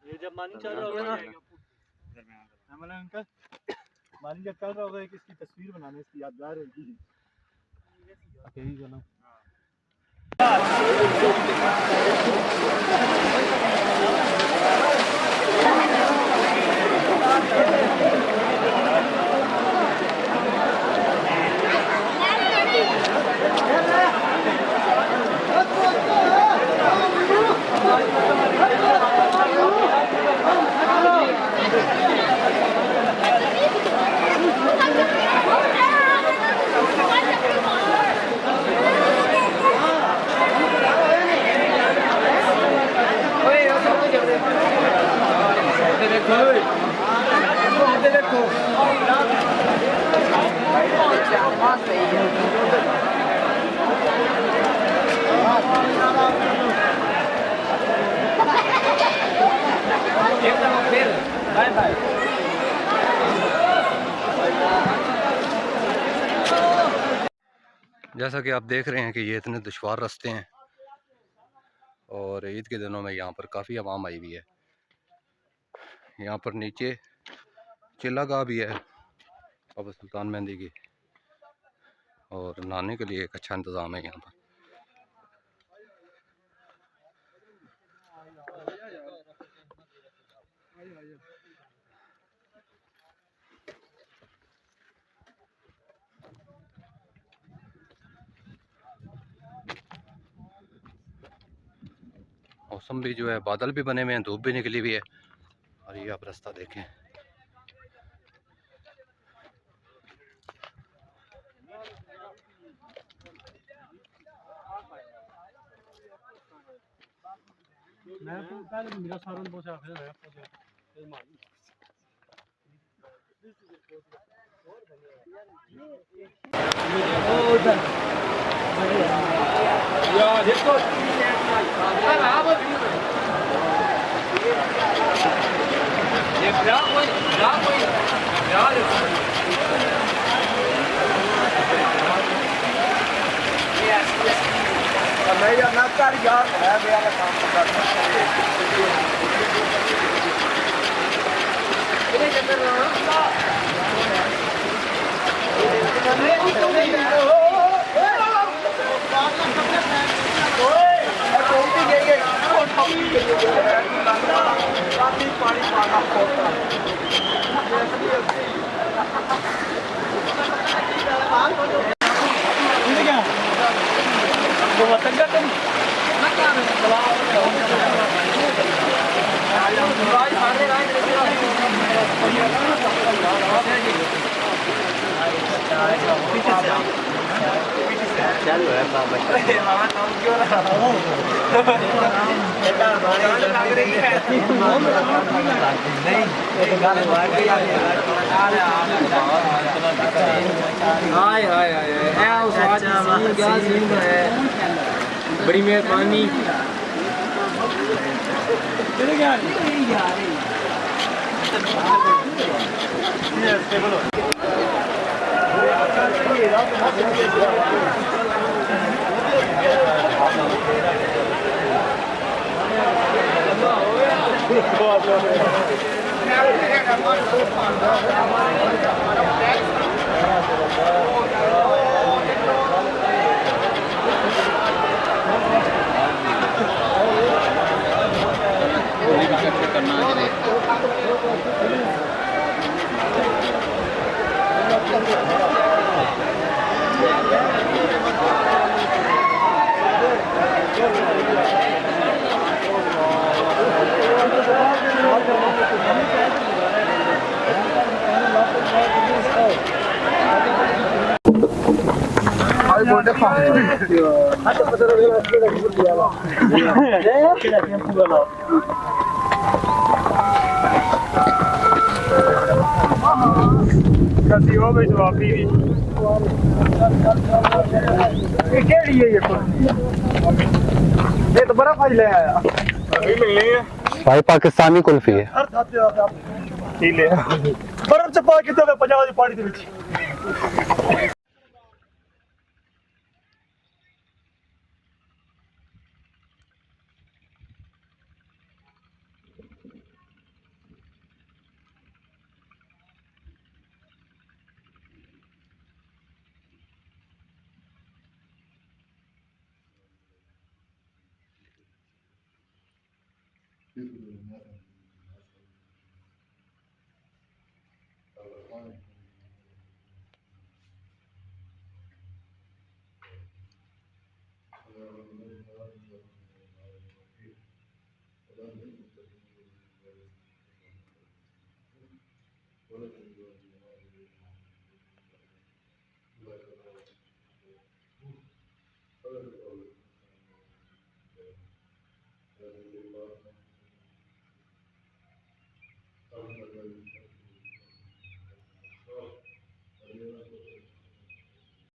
ये जब मानी चल रहा होगा ना हमारा अंकल मानी जब चल रहा होगा एक इसकी तस्वीर बनाने इसकी यादगार होगी अकेली का नाम जैसा कि आप देख रहे हैं कि ये इतने दुश्वार रास्ते हैं और ईद के दिनों में यहाँ पर काफ़ी आवाम आई हुई है। यहाँ पर नीचे चिल्लागाह भी है बाबा सुल्तान मेहंदी की और नहाने के लिए एक अच्छा इंतज़ाम है यहाँ पर। मौसम भी जो है बादल भी बने हुए हैं, धूप भी निकली हुई है और ये आप रास्ता देखें। मैं तो पहले मेरा सारन पहुंचा फिर मैं पहुंचा यार देखो ये क्या कोई यार मैं यार ना कर यार है मेरा काम करना कितने चक्कर रहा पानी पाना होता चालू है बाबा मामा काम क्यों रहा हूँ लग रही है नहीं हाय हाय हाय बड़ी मेहरबानी ये तो बर्फ आज ले आया अभी मिलनी है भाई पाकिस्तानी कुल्फी है बर्फ च पा के पंजाब की पार्टी दे